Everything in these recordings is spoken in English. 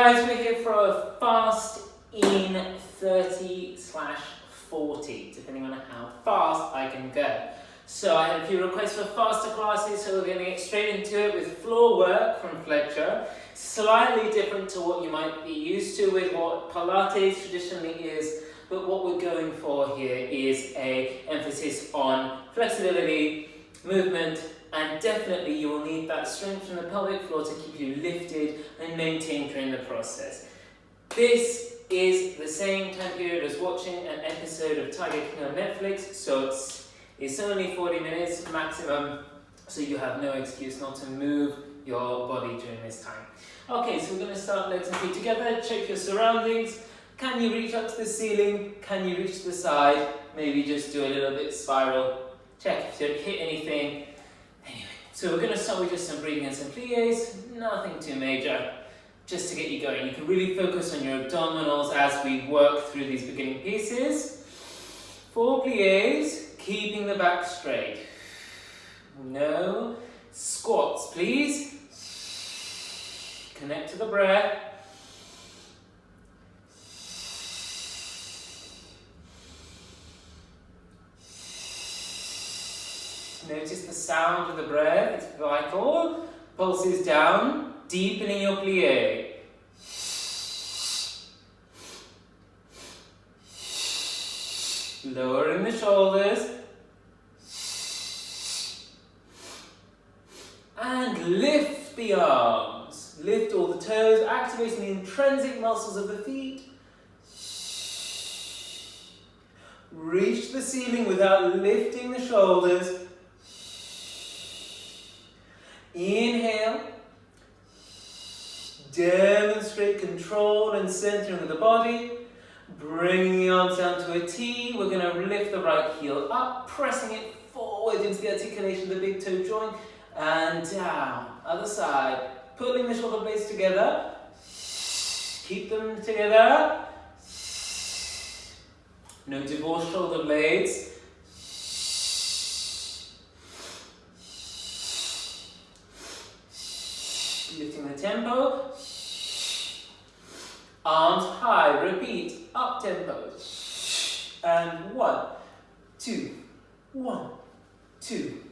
guys, we're here for a fast in 30/40, depending on how fast I can go. So I had a few requests for faster classes, so we're going to get straight into it with floor work from Fletcher. Slightly different to what you might be used to with what Pilates traditionally is, but what we're going for here is an emphasis on flexibility, movement, and definitely you will need that strength from the pelvic floor to keep you lifted and maintained during the process. This is the same time period as watching an episode of Tiger King on Netflix, so it's only 40 minutes maximum, so you have no excuse not to move your body during this time. Okay, so we're going to start legs and feet together. Check your surroundings. Can you reach up to the ceiling? Can you reach to the side? Maybe just do a little bit spiral. Check if you don't hit anything. Anyway, so we're going to start with just some breathing and some plies. Nothing too major, just to get you going. You can really focus on your abdominals as we work through these beginning pieces. 4 plies, keeping the back straight. No squats, please. Connect to the breath. Notice the sound of the breath, it's vital. Pulses down, deepening your plie. Lowering the shoulders. And lift the arms. Lift all the toes, activating the intrinsic muscles of the feet. Reach the ceiling without lifting the shoulders. Inhale. Demonstrate control and centering of the body. Bringing the arms down to a T. We're going to lift the right heel up, pressing it forward into the articulation of the big toe joint. And down. Other side. Pulling the shoulder blades together. Keep them together. No divorce shoulder blades. Lifting the tempo. Arms high. Repeat. Up tempo. And 1, 2, 1, 2.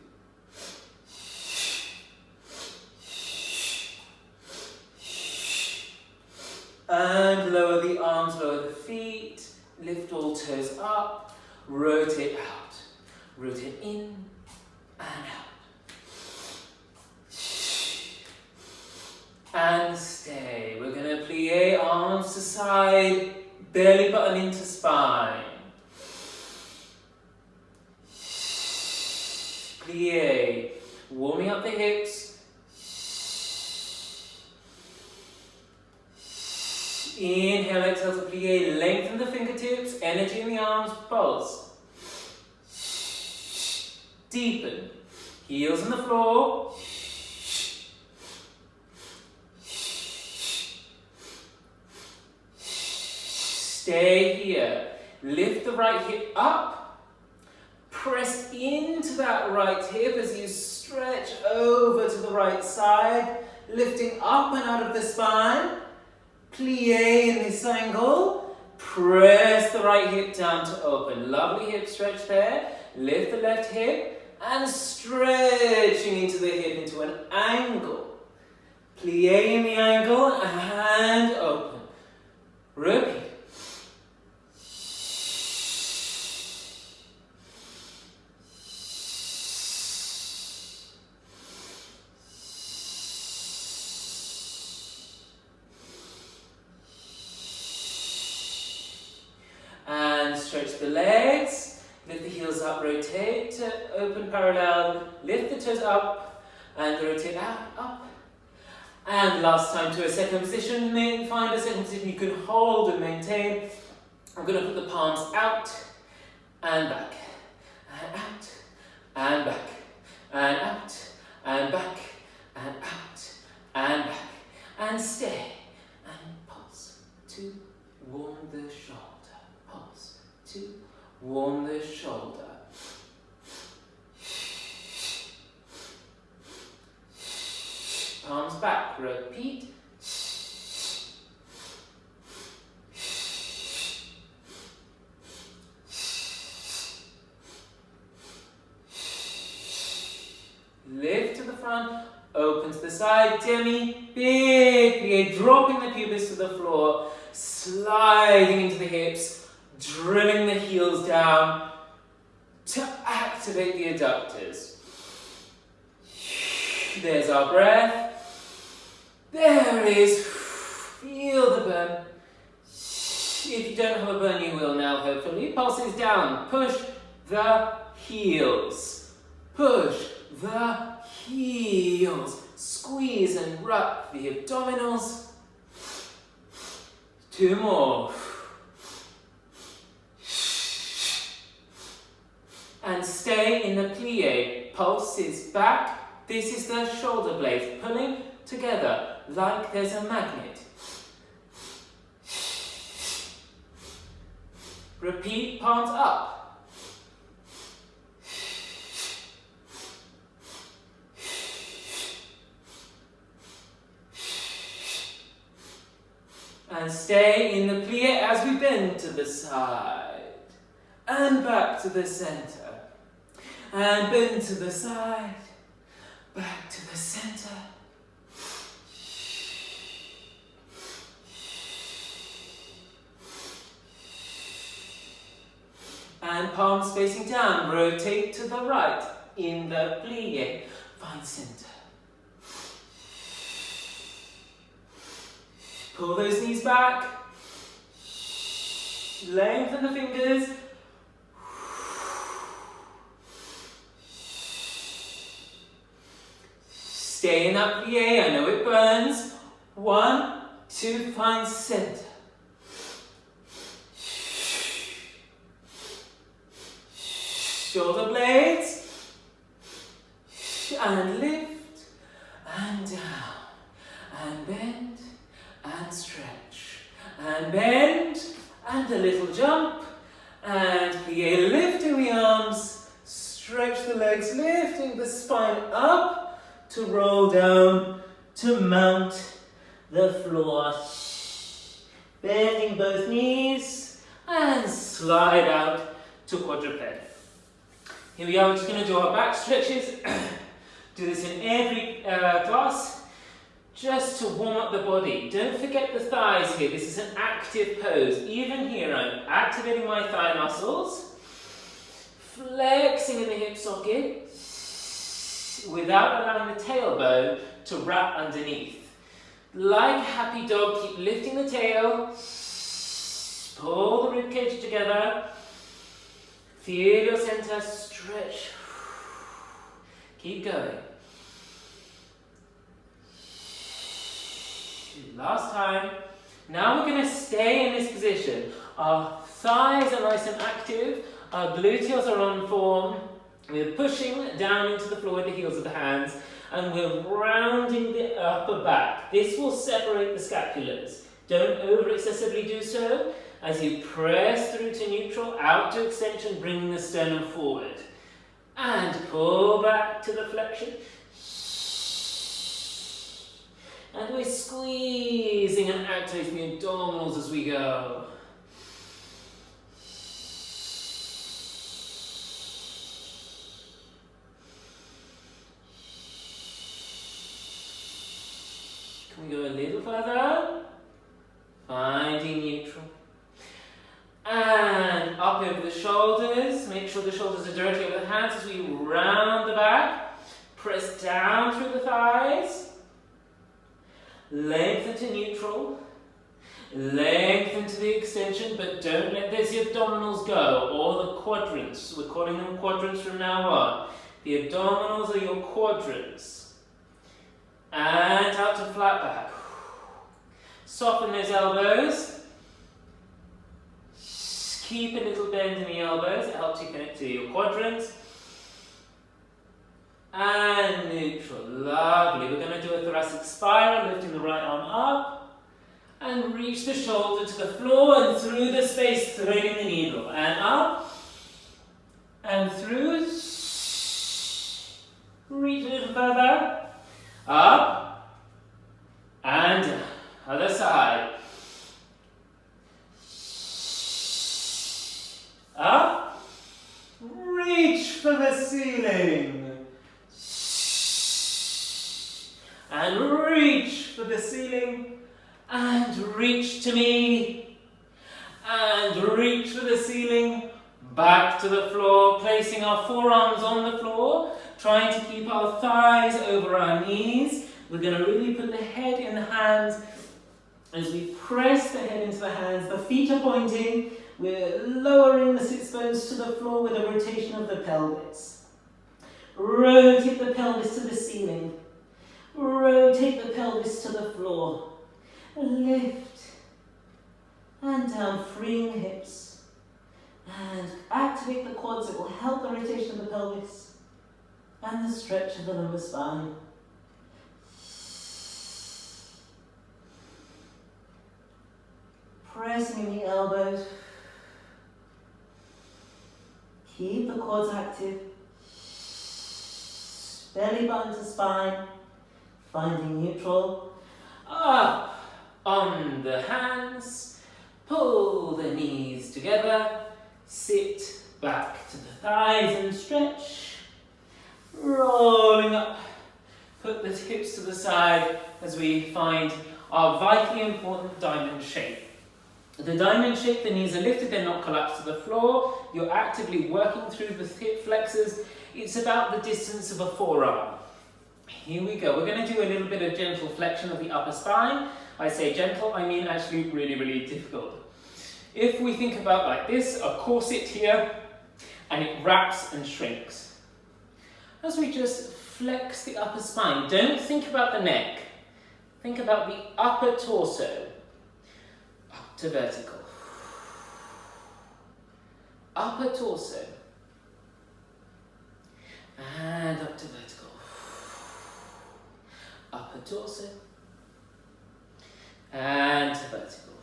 And lower the arms, lower the feet. Lift all toes up. Rotate out. Rotate in and out. And stay. We're going to plie arms to side, belly button into spine. Plie. Warming up the hips. Inhale, exhale to plie. Lengthen the fingertips. Energy in the arms. Pulse. Deepen. Heels on the floor. Stay here. Lift the right hip up. Press into that right hip as you stretch over to the right side. Lifting up and out of the spine. Plie in this angle. Press the right hip down to open. Lovely hip stretch there. Lift the left hip and stretching into the hip into an angle. Plie in the angle and open. Repeat. Stretch the legs, lift the heels up, rotate, open parallel, lift the toes up, and rotate out, up. And last time to a second position, find a second position you can hold and maintain. I'm going to put the palms out, and back, and out, and back, and out, and back, and out, and back, and stay, and pulse, to warm the shoulder, pulse. To warm the shoulder. Palms back, repeat. front, open to the side, demi, big plie, dropping the pubis to the floor, sliding into the hips, drilling the heels down to activate the adductors. There's our breath. There it is. Feel the burn. If you don't have a burn, you will now, hopefully. Pulses down. Push the heels. Push the heels. Squeeze and wrap the abdominals. 2 more. And stay in the plie. Pulses back. This is the shoulder blades pulling together like there's a magnet. Repeat, palms up. And stay in the plie as we bend to the side. And back to the center. And bend to the side. Back to the center. And palms facing down, rotate to the right in the plie. Find center. Pull those knees back. Lengthen the fingers. Stay in that plie, I know it burns. 1, 2, find center. Shoulder blades, and lift, and down, and bend, and stretch, and bend, and a little jump, and plie, lifting the arms, stretch the legs, lifting the spine up, to roll down, to mount the floor, bending both knees, and slide out to quadruped. Here we are, we're just going to do our back stretches. Do this in every class, just to warm up the body. Don't forget the thighs here, this is an active pose. Even here, I'm activating my thigh muscles, flexing in the hip socket, without allowing the tailbone to wrap underneath. Like a happy dog, keep lifting the tail, pull the ribcage together, feel your center, stretch, keep going. Last time. Now we're going to stay in this position. Our thighs are nice and active, our gluteals are on form, we're pushing down into the floor with the heels of the hands, and we're rounding the upper back. This will separate the scapulars. Don't over excessively do so. As you press through to neutral, out to extension, bringing the sternum forward. And pull back to the flexion. And we're squeezing and activating the abdominals as we go. Can we go a little further? Finding neutral. And up over the shoulders. Make sure the shoulders are directly over the hands as we round the back. Press down through the thighs. Lengthen to neutral. Lengthen to the extension, but don't let those abdominals go, or the quadrants. We're calling them quadrants from now on. The abdominals are your quadrants. And out to flat back. Soften those elbows. Keep a little bend in the elbows, it helps you connect to your quadrants. And neutral, lovely. We're going to do a thoracic spiral, lifting the right arm up. And reach the shoulder to the floor and through the space, threading the needle. And up. And through. Reach a little further. Up. And down. Other side. Up. Reach for the ceiling. of the ceiling, and reach to me, and reach for the ceiling, back to the floor, placing our forearms on the floor, trying to keep our thighs over our knees. We're going to really put the head in the hands. As we press the head into the hands, the feet are pointing. We're lowering the sits bones to the floor with a rotation of the pelvis. Rotate the pelvis to the ceiling. Rotate the pelvis to the floor. Lift and down, freeing the hips. And activate the quads. It will help the rotation of the pelvis and the stretch of the lumbar spine. Pressing in the elbows. Keep the quads active. Belly button to spine. Finding neutral. Up on the hands. Pull the knees together. Sit back to the thighs and stretch. Rolling up. Put the hips to the side as we find our vitally important diamond shape. The diamond shape, the knees are lifted, they're not collapsed to the floor. You're actively working through the hip flexors. It's about the distance of a forearm. Here we go. We're going to do a little bit of gentle flexion of the upper spine. I say gentle, I mean actually really, really difficult. If we think about like this, a corset here, and it wraps and shrinks. As we just flex the upper spine, don't think about the neck. Think about the upper torso. Up to vertical. Upper torso. And up to vertical. Upper torso. And to vertical.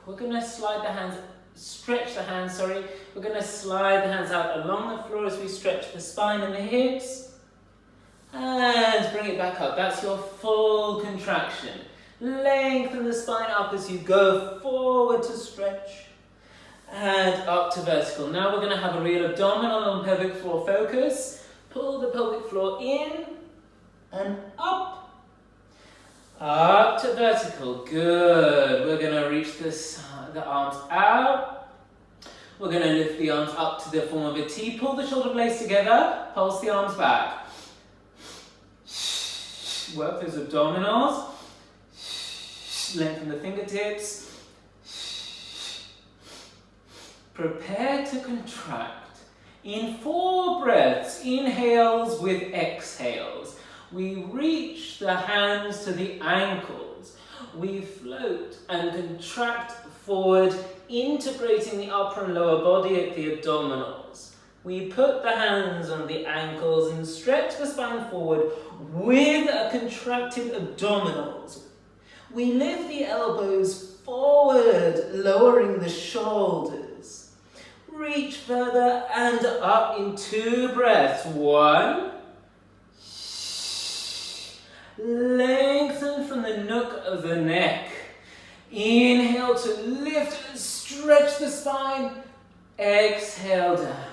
We're going to slide the hands, stretch the hands, sorry. We're going to slide the hands out along the floor as we stretch the spine and the hips. And bring it back up. That's your full contraction. Lengthen the spine up as you go forward to stretch. And up to vertical. Now we're going to have a real abdominal and pelvic floor focus. Pull the pelvic floor in and up. Up to vertical. Good. We're going to reach the arms out. We're going to lift the arms up to the form of a T. Pull the shoulder blades together. Pulse the arms back. Work those abdominals. Lengthen the fingertips. Prepare to contract. In 4 breaths, inhales with exhales. We reach the hands to the ankles. We float and contract forward, integrating the upper and lower body at the abdominals. We put the hands on the ankles and stretch the spine forward with a contracted abdominals. We lift the elbows forward, lowering the shoulders. Reach further and up in 2 breaths. 1. Lengthen from the nook of the neck. Inhale to lift and stretch the spine. Exhale down.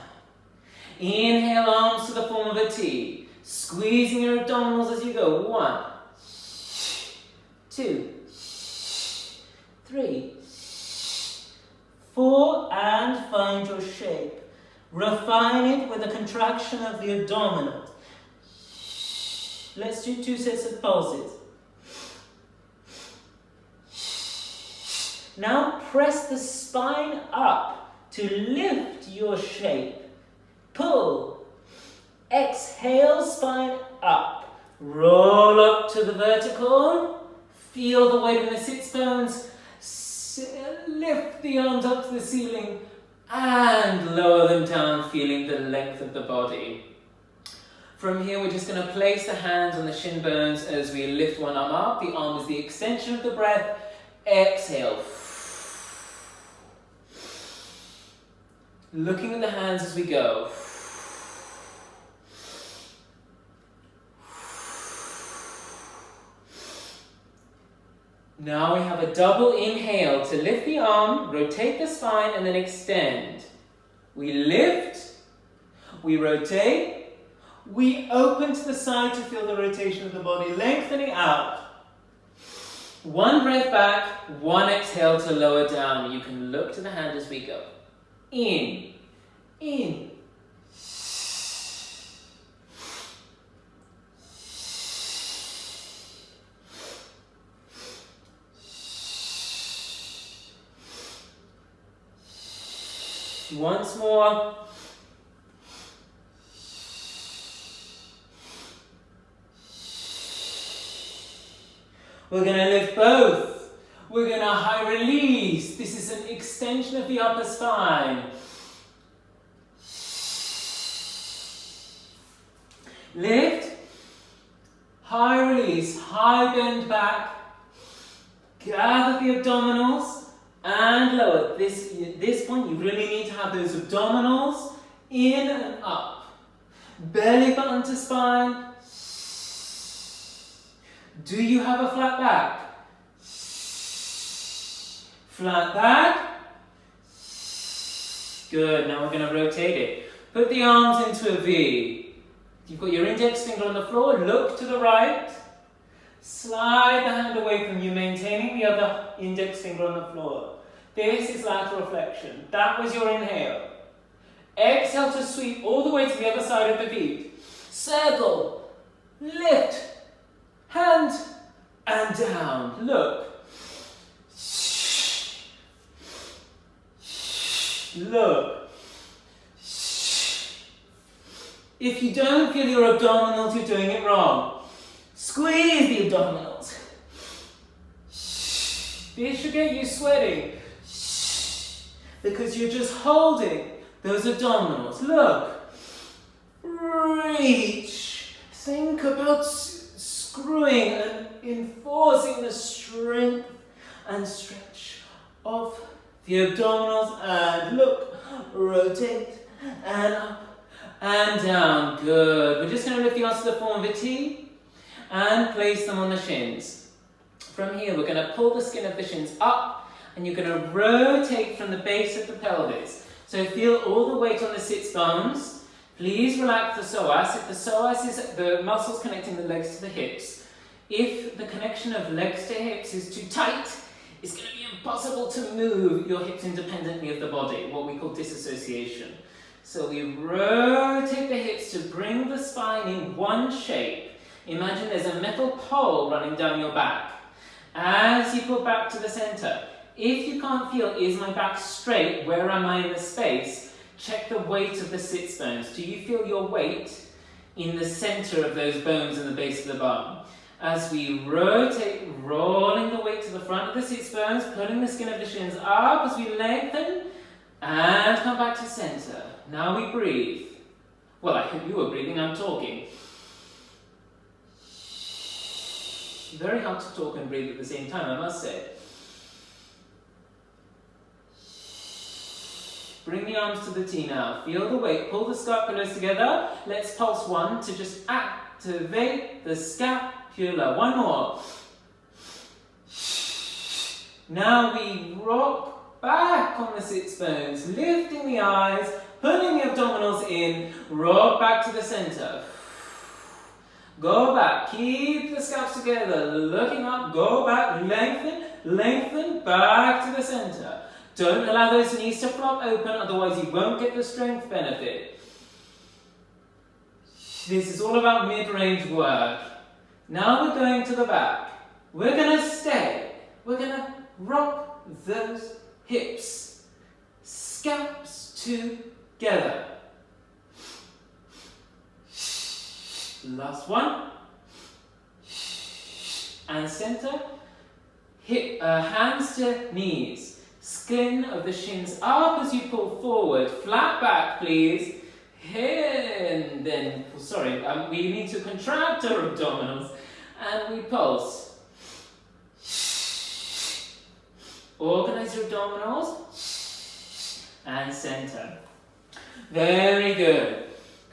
Inhale, arms to the form of a T. Squeezing your abdominals as you go. 1, 2, 3, 4, and find your shape. Refine it with a contraction of the abdominals. Let's do 2 sets of pulses. Now press the spine up to lift your shape. Pull. Exhale, spine up. Roll up to the vertical. Feel the weight in the sits bones. Lift the arms up to the ceiling and lower them down, feeling the length of the body. From here, we're just going to place the hands on the shin bones as we lift one arm up. The arm is the extension of the breath. Exhale. Looking at the hands as we go. Now we have a double inhale to lift the arm, rotate the spine, and then extend. We lift, we rotate, we open to the side to feel the rotation of the body, lengthening out. One breath back, one exhale to lower down. You can look to the hand as we go. In, in. Once more. We're going to lift both. We're going to high release. This is an extension of the upper spine. Lift, high release, high bend back. Gather the abdominals and lower. This point, you really need to have those abdominals in and up. Belly button to spine. Do you have a flat back? Flat back. Good, now we're going to rotate it. Put the arms into a V. You've got your index finger on the floor, look to the right. Slide the hand away from you, maintaining the other index finger on the floor. This is lateral flexion. That was your inhale. Exhale to sweep all the way to the other side of the feet. Circle, lift, hand, and down. Look. Look. If you don't feel your abdominals, you're doing it wrong. Squeeze the abdominals. This should get you sweating. Because you're just holding those abdominals. Look. Reach. Think about screwing and enforcing the strength and stretch of the abdominals. And look. Rotate and up. And down, good. We're just going to lift the arms to the form of a T and place them on the shins. From here, we're going to pull the skin of the shins up and you're going to rotate from the base of the pelvis. So feel all the weight on the sits bones. Please relax the psoas. If the psoas is the muscles connecting the legs to the hips, if the connection of legs to hips is too tight, it's going to be impossible to move your hips independently of the body, what we call disassociation. So we rotate the hips to bring the spine in one shape. Imagine there's a metal pole running down your back. As you pull back to the center, if you can't feel, is my back straight? Where am I in the space? Check the weight of the sits bones. Do you feel your weight in the center of those bones in the base of the bum? As we rotate, rolling the weight to the front of the sits bones, pulling the skin of the shins up as we lengthen, and come back to center. Now we breathe. Well, I hope you were breathing, I'm talking. Very hard to talk and breathe at the same time, I must say. Bring the arms to the T now. Feel the weight. Pull the scapulas together. Let's pulse one to just activate the scapula. One more. Now we rock back on the sits bones, lifting the eyes, pulling the abdominals in, rock back to the center. Go back, keep the scaps together, looking up, go back, lengthen, lengthen, back to the center. Don't allow those knees to flop open, otherwise you won't get the strength benefit. This is all about mid-range work. Now we're going to the back. We're going to stay. We're going to rock those hips. Scaps together. Last one. And center. Hip, hands to knees. Skin of the shins up as you pull forward. Flat back, please. And then, we need to contract our abdominals. And we pulse. Organize your abdominals. And center. Very good.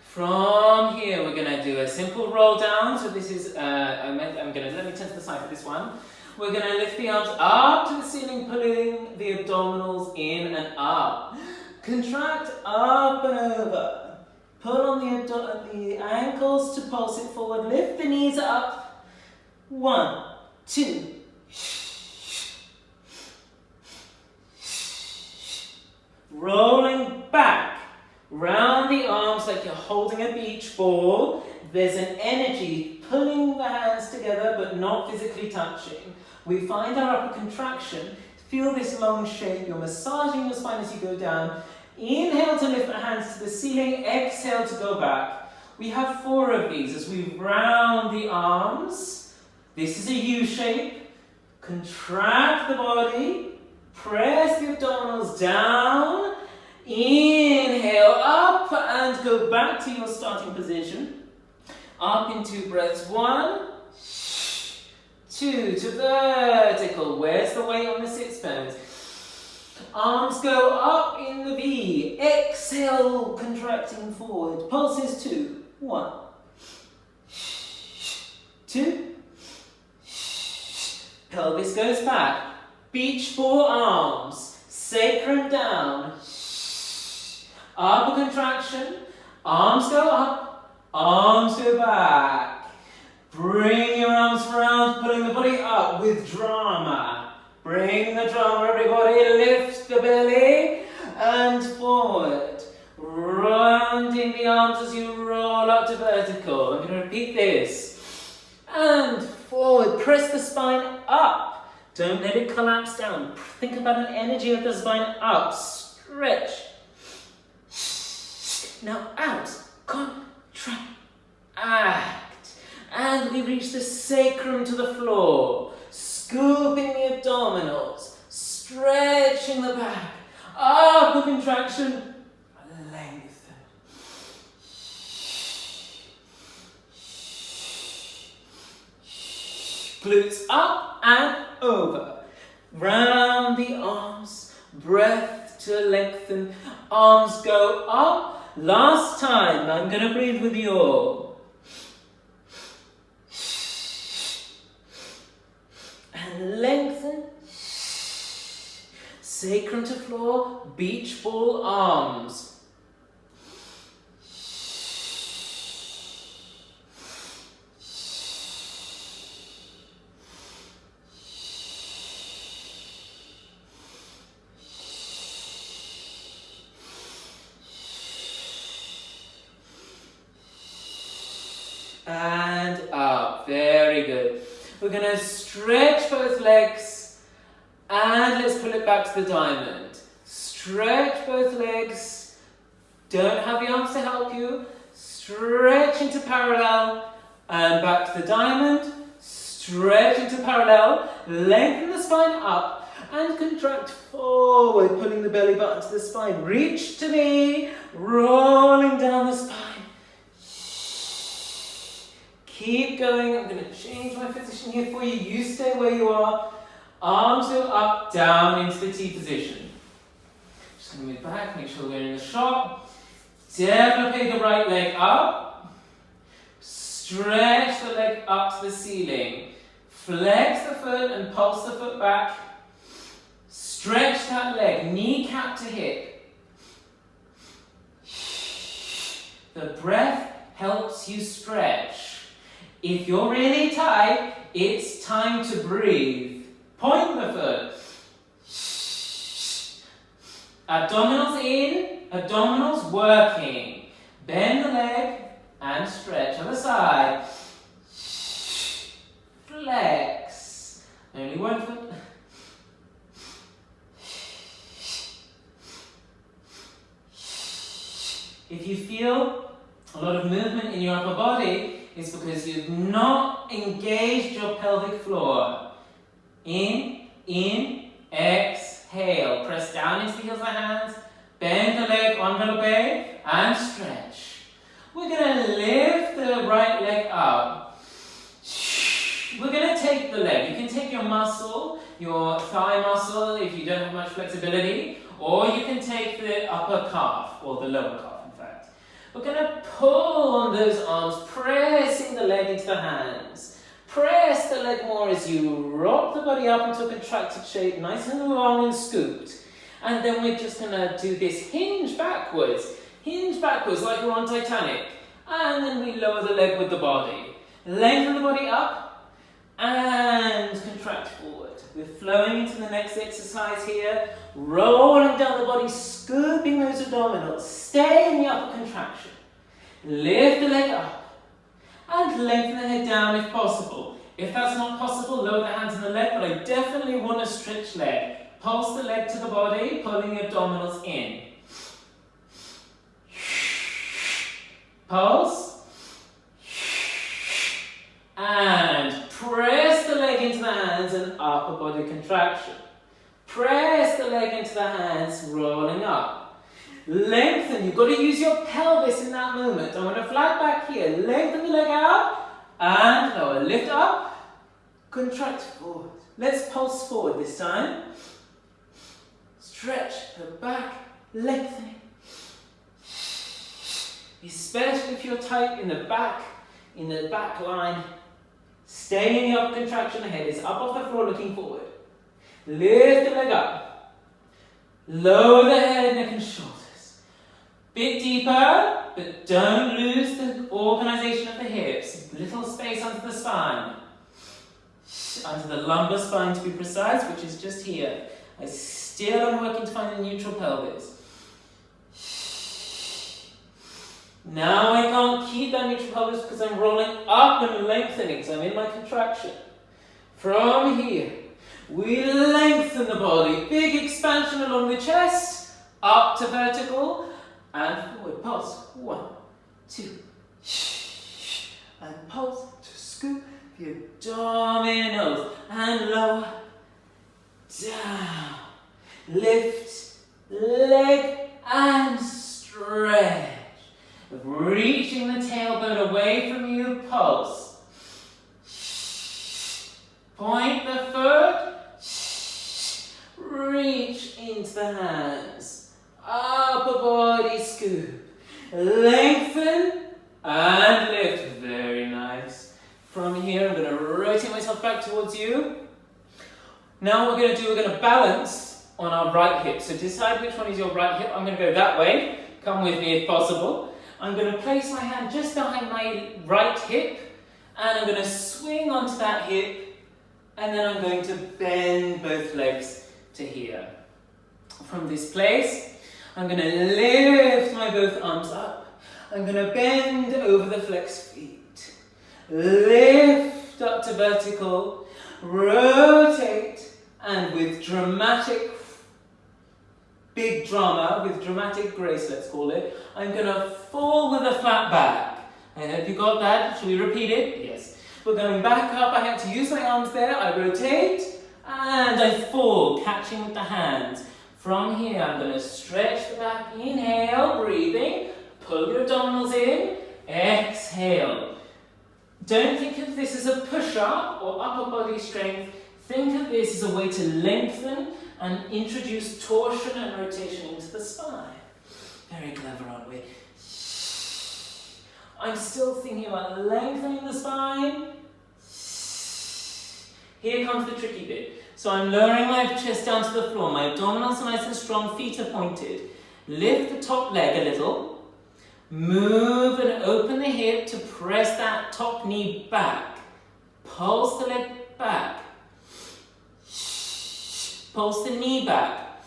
From here, we're going to do a simple roll down. So this is, let me turn to the side for this one. We're going to lift the arms up to the ceiling, pulling the abdominals in and up. Contract up and over. Pull on the ankles to pulse it forward. Lift the knees up. 1, 2. rolling back, round the arms like you're holding a beach ball. There's an energy pulling the hands together but not physically touching. We find our upper contraction. Feel this long shape. You're massaging your spine as you go down. Inhale to lift the hands to the ceiling. Exhale to go back. We have 4 of these as we round the arms. This is a U shape. Contract the body. Press the abdominals down. Inhale up and go back to your starting position. Up in 2 breaths. 1, 2 to vertical. Where's the weight on the sits bones? Arms go up in the V. Exhale, contracting forward. Pulses 2. 1, 2. Pelvis goes back. Beach ball arms. Sacrum down. Upper contraction. Arms go up. Arms go back. Bring your arms around, pulling the body up with drama. Bring the drama, everybody. Lift the belly and forward. Rounding the arms as you roll up to vertical. I'm going to repeat this. And forward. Press the spine up. Don't let it collapse down. Think about an energy of the spine up. Stretch. Now out. Contract. And we reach the sacrum to the floor. Scooping the abdominals. Stretching the back. Upper contraction. Lengthen. Glutes up and over. Round the arms. Breath to lengthen. Arms go up. Last time. I'm going to breathe with you all. And lengthen. Sacrum to floor. Beach ball arms. And up. Very good. We're going to stretch both legs and let's pull it back to the diamond. Stretch both legs. Don't have the arms to help you. Stretch into parallel and back to the diamond. Stretch into parallel. Lengthen the spine up and contract forward, pulling the belly button to the spine. Reach to me, rolling down the spine. Keep going. I'm going to change my position here for you. You stay where you are. Arms go up, down into the T position. Just going to move back, make sure we're in the shot. Developing the right leg up. Stretch the leg up to the ceiling. Flex the foot and pulse the foot back. Stretch that leg, kneecap to hip. The breath helps you stretch. If you're really tight, it's time to breathe. Point the foot. Abdominals in, abdominals working. Bend the leg and stretch. Other side. Flex. Only one foot. If you feel a lot of movement in your upper body, it's because you've not engaged your pelvic floor. In, exhale. Press down into the heels of the hands. Bend the leg, envelope, and stretch. We're going to lift the right leg up. We're going to take the leg. You can take your muscle, your thigh muscle, if you don't have much flexibility, or you can take the upper calf, or the lower calf. We're going to pull on those arms, pressing the leg into the hands. Press the leg more as you rock the body up into a contracted shape, nice and long and scooped. And then we're just going to do this hinge backwards like we're on Titanic. And then we lower the leg with the body. Lengthen the body up and contract forward. We're flowing into the next exercise here. Rolling down the body, scooping those abdominals. Stay in the upper contraction. Lift the leg up and lengthen the head down if possible. If that's not possible, lower the hands and the leg, but I definitely want a stretched leg. Pulse the leg to the body, pulling the abdominals in. Pulse. And press the leg into the hands and upper body contraction. Press the leg into the hands, rolling up. Lengthen, you've got to use your pelvis in that moment. I'm going to flat back here. Lengthen the leg out and lower. Lift up, contract forward. Let's pulse forward this time. Stretch the back, lengthening. Especially if you're tight in the back line. Stay in the upper contraction, the head is up off the floor looking forward. Lift the leg up. Lower the head, neck and shoulders. Bit deeper, but don't lose the organization of the hips. Little space under the spine. Under the lumbar spine to be precise, which is just here. I still am working to find the neutral pelvis. Now I can't keep that neutral pelvis because I'm rolling up and lengthening, so I'm in my contraction. From here, we lengthen the body, big expansion along the chest, up to vertical, and forward. Pulse, 1, 2, and pulse to scoop the abdominals, and lower, down, lift, leg, and stretch. Reaching the tailbone away from you, pulse. Point the foot. Reach into the hands. Upper body scoop. Lengthen and lift. Very nice. From here, I'm going to rotate myself back towards you. Now what we're going to do, we're going to balance on our right hip. So decide which one is your right hip. I'm going to go that way. Come with me if possible. I'm going to place my hand just behind my right hip, and I'm going to swing onto that hip, and then I'm going to bend both legs to here. From this place, I'm going to lift my both arms up. I'm going to bend over the flexed feet. Lift up to vertical, rotate, and with dramatic big drama, with dramatic grace, let's call it, I'm going to fall with a flat back. I hope you got that. Shall we repeat it? Yes. We're going back up. I have to use my arms there. I rotate and I fall, catching with the hands. From here, I'm going to stretch the back. Inhale, breathing. Pull your abdominals in. Exhale. Don't think of this as a push-up or upper body strength. Think of this as a way to lengthen and introduce torsion and rotation into the spine. Very clever, aren't we? I'm still thinking about lengthening the spine. Here comes the tricky bit. So I'm lowering my chest down to the floor. My abdominals are nice and strong, feet are pointed. Lift the top leg a little. Move and open the hip to press that top knee back. Pulse the leg back. Pulse the knee back.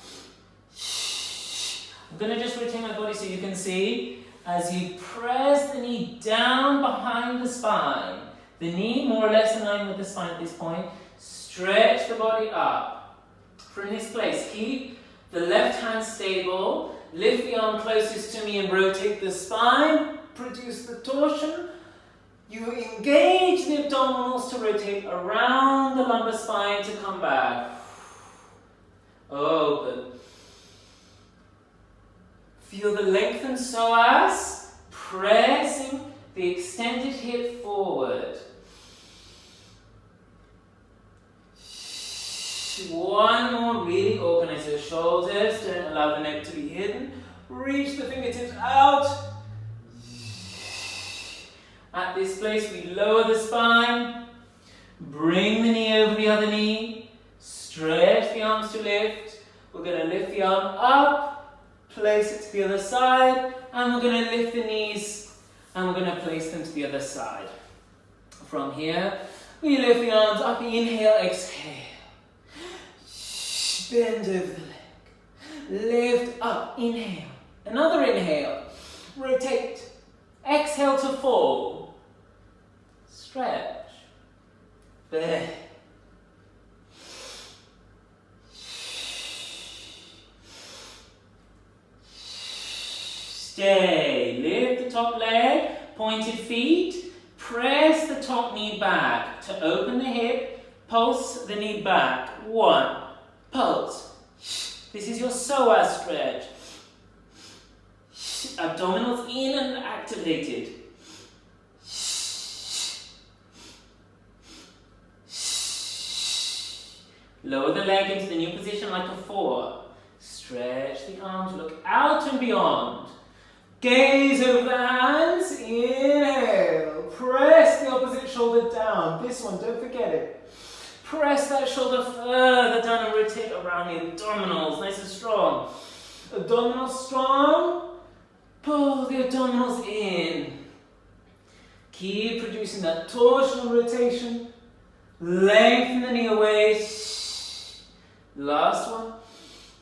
I'm going to just rotate my body so you can see. As you press the knee down behind the spine, the knee more or less in line with the spine at this point, stretch the body up. From this place, keep the left hand stable, lift the arm closest to me and rotate the spine, produce the torsion. You engage the abdominals to rotate around the lumbar spine to come back. Open. Feel the lengthened psoas, pressing the extended hip forward. One more, really organize your shoulders, don't allow the neck to be hidden. Reach the fingertips out. At this place, we lower the spine, bring the knee over the other knee, stretch the arms to lift. We're going to lift the arm up, place it to the other side, and we're going to lift the knees, and we're going to place them to the other side. From here, we lift the arms up, inhale, exhale. Bend over the leg. Lift up, inhale. Another inhale. Rotate. Exhale to fall. Stretch. There. Stay. Lift the top leg. Pointed feet. Press the top knee back to open the hip. Pulse the knee back. 1. Pulse. This is your psoas stretch. Abdominals in and activated. Lower the leg into the new position like a 4. Stretch the arms, look out and beyond. Gaze over the hands, inhale. Press the opposite shoulder down. This one, don't forget it. Press that shoulder further down and rotate around the abdominals, nice and strong. Abdominals strong. Pull the abdominals in. Keep producing that torsional rotation. Lengthen the knee away. Last one.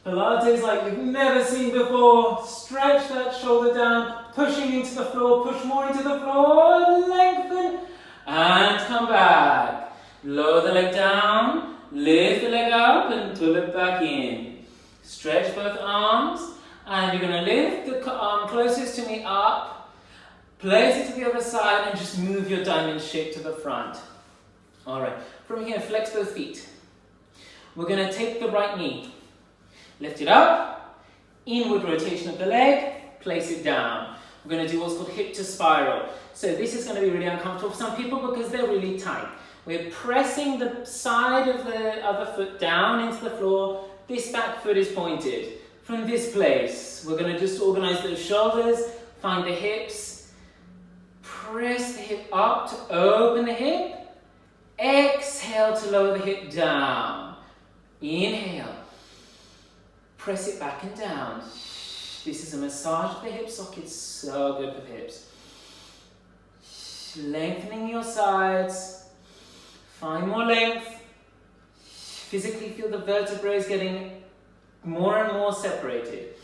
Pilates like you've never seen before. Stretch that shoulder down, pushing into the floor. Push more into the floor. Lengthen. And come back. Lower the leg down. Lift the leg up and pull it back in. Stretch both arms. And you're going to lift the arm closest to me up. Place it to the other side and just move your diamond shape to the front. Alright, from here, flex both feet. We're going to take the right knee. Lift it up. Inward rotation of the leg. Place it down. We're going to do what's called hip to spiral. So this is going to be really uncomfortable for some people because they're really tight. We're pressing the side of the other foot down into the floor. This back foot is pointed. From this place, we're going to just organize those shoulders, find the hips, press the hip up to open the hip, exhale to lower the hip down, inhale, press it back and down. This is a massage of the hip sockets, so good for the hips. Lengthening your sides, find more length, physically feel the vertebrae getting more and more separated.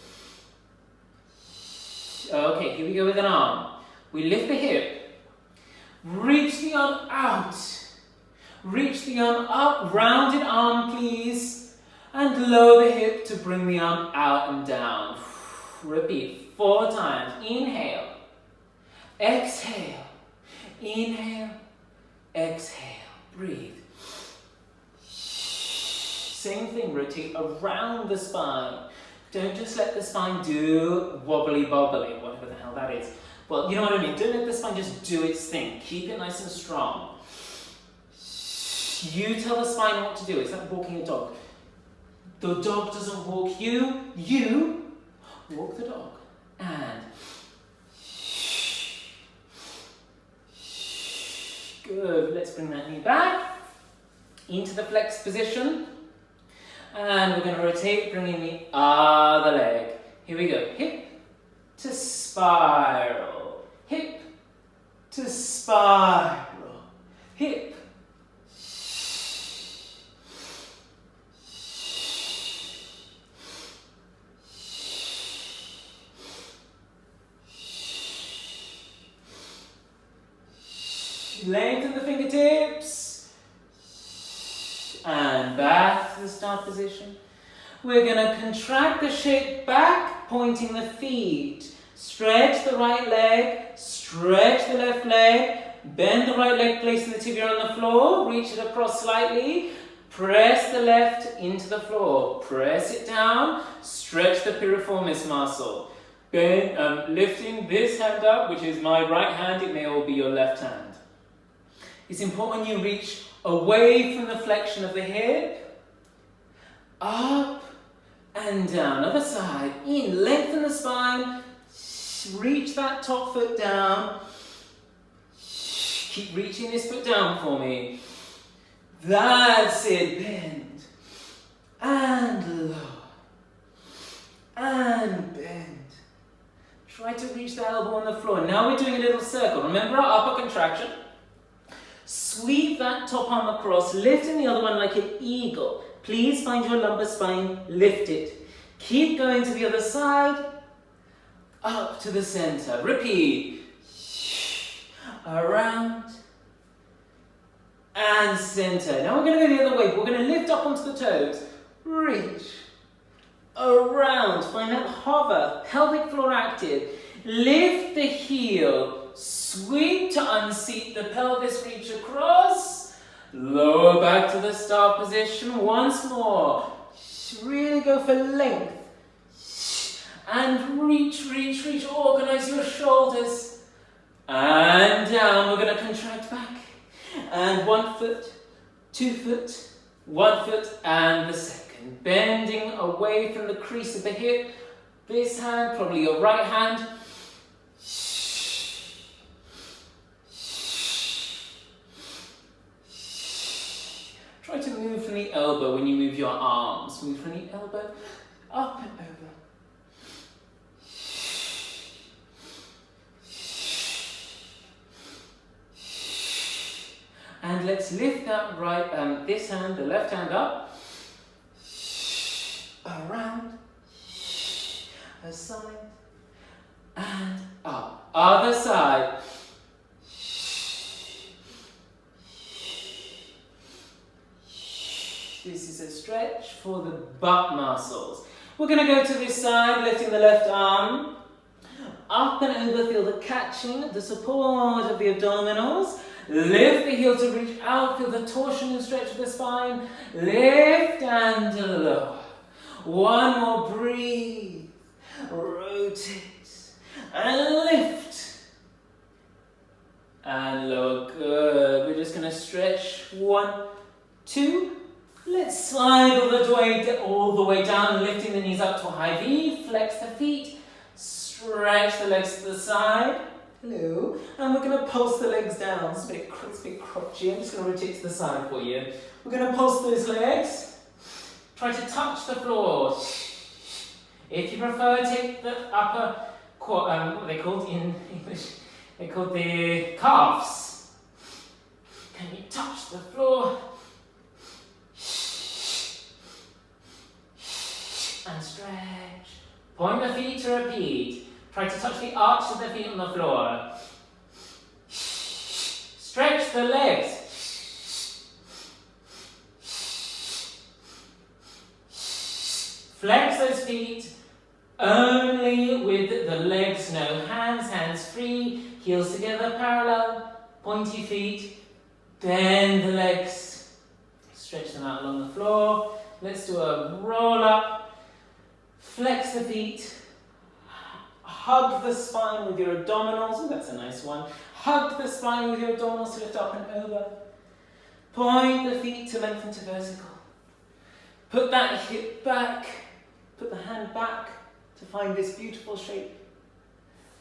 Okay, here we go with an arm. We lift the hip, reach the arm out, reach the arm up, rounded arm please, and lower the hip to bring the arm out and down. Repeat 4 times. Inhale, exhale, inhale, exhale, breathe. Same thing, rotate around the spine. Don't just let the spine do wobbly bobbly, whatever the hell that is. Well, you know what I mean. Don't let the spine just do its thing. Keep it nice and strong. You tell the spine what to do. It's like walking a dog. The dog doesn't walk you. You walk the dog. And good. Let's bring that knee back into the flex position. And we're going to rotate, bringing the other leg. Here we go. Hip to spiral. Hip to spiral. Hip. Lengthen the fingertips. And back to the start position. We're going to contract the shape back, pointing the feet. Stretch the right leg, stretch the left leg, bend the right leg, placing the tibia on the floor, reach it across slightly, press the left into the floor, press it down, stretch the piriformis muscle. Bend, lifting this hand up, which is my right hand, it may all be your left hand. It's important you reach away from the flexion of the hip, up and down, other side, in, lengthen the spine, reach that top foot down, keep reaching this foot down for me, that's it, bend, and lower, and bend, try to reach the elbow on the floor. Now we're doing a little circle, remember our upper contraction? Sweep that top arm across, lifting the other one like an eagle. Please find your lumbar spine, lift it. Keep going to the other side, up to the center. Repeat. Around and center. Now we're going to go the other way. We're going to lift up onto the toes. Reach. Around. Find that hover. Pelvic floor active. Lift the heel. Sweep to unseat the pelvis. Reach across. Lower back to the start position. Once more. Really go for length. And reach, reach, reach. Organize your shoulders. And down. We're going to contract back. And 1 foot, 2 foot, 1 foot, and the second. Bending away from the crease of the hip. This hand, probably your right hand. Try to move from the elbow when you move your arms. Move from the elbow, up and over. And let's lift that this hand, the left hand up, around, aside, and up. Other side. This is a stretch for the butt muscles. We're going to go to this side, lifting the left arm, up and over, feel the catching, the support of the abdominals. Lift the heel to reach out, feel the torsion and stretch of the spine. Lift and lower. One more, breathe. Rotate and lift. And lower, good. We're just going to stretch 1, 2. Let's slide all the way down, lifting the knees up to a high V. Flex the feet. Stretch the legs to the side. Hello. And we're going to pulse the legs down. It's a bit crotchy. I'm just going to rotate to the side for you. We're going to pulse those legs. Try to touch the floor. If you prefer, take the upper, what are they called in English? They're called the calves. Can you touch the floor? And stretch. Point the feet to repeat. Try to touch the arch of the feet on the floor. Stretch the legs. Flex those feet only with the legs, no hands, hands free, heels together, parallel, pointy feet. Bend the legs. Stretch them out along the floor. Let's do a roll up. Flex the feet. Hug the spine with your abdominals. Oh, that's a nice one. Hug the spine with your abdominals to lift up and over. Point the feet to lengthen to vertical. Put that hip back. Put the hand back to find this beautiful shape.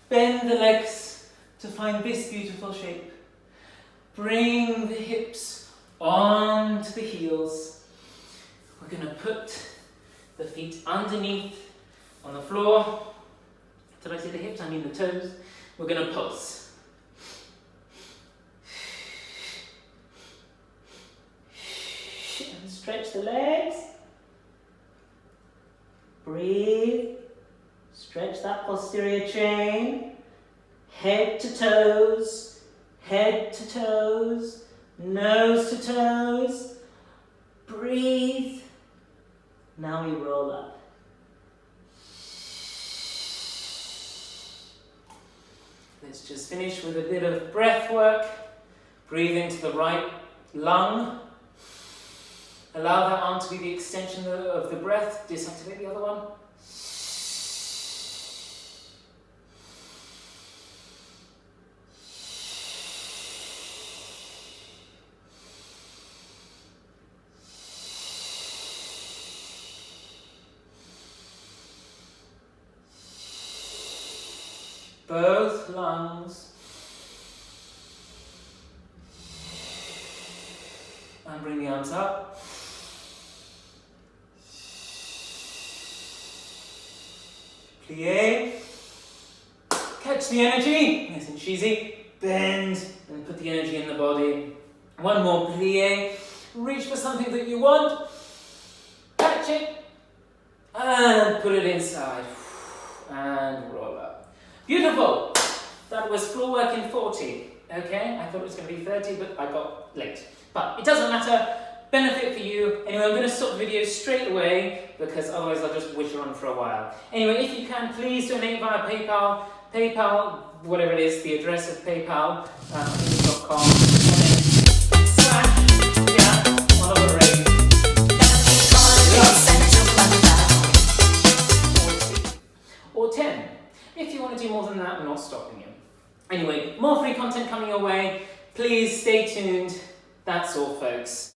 Bend the legs to find this beautiful shape. Bring the hips onto the heels. We're going to put the feet underneath on the floor. Did I say the hips? I mean the toes. We're going to pulse. And stretch the legs. Breathe. Stretch that posterior chain. Head to toes. Head to toes. Nose to toes. Breathe. Now we roll up. Let's just finish with a bit of breath work. Breathe into the right lung. Allow that arm to be the extension of the breath. Disactivate the other one. Both lungs. And bring the arms up. Plie. Catch the energy. Nice and cheesy. Bend and put the energy in the body. One more plie. Reach for something that you want. catch it, and put it inside, and roll up. Beautiful. That was Floorwork in 40. Okay, I thought it was going to be 30, but I got late. But it doesn't matter. Benefit for you. Anyway, I'm going to stop the video straight away because otherwise I'll just wish on for a while. Anyway, if you can, please donate via PayPal. PayPal, whatever it is, the address of PayPal, .com, /, Oliver Ray. Or 10. If you want to do more than that, I'm not stopping you. Anyway, more free content coming your way. Please stay tuned. That's all, folks.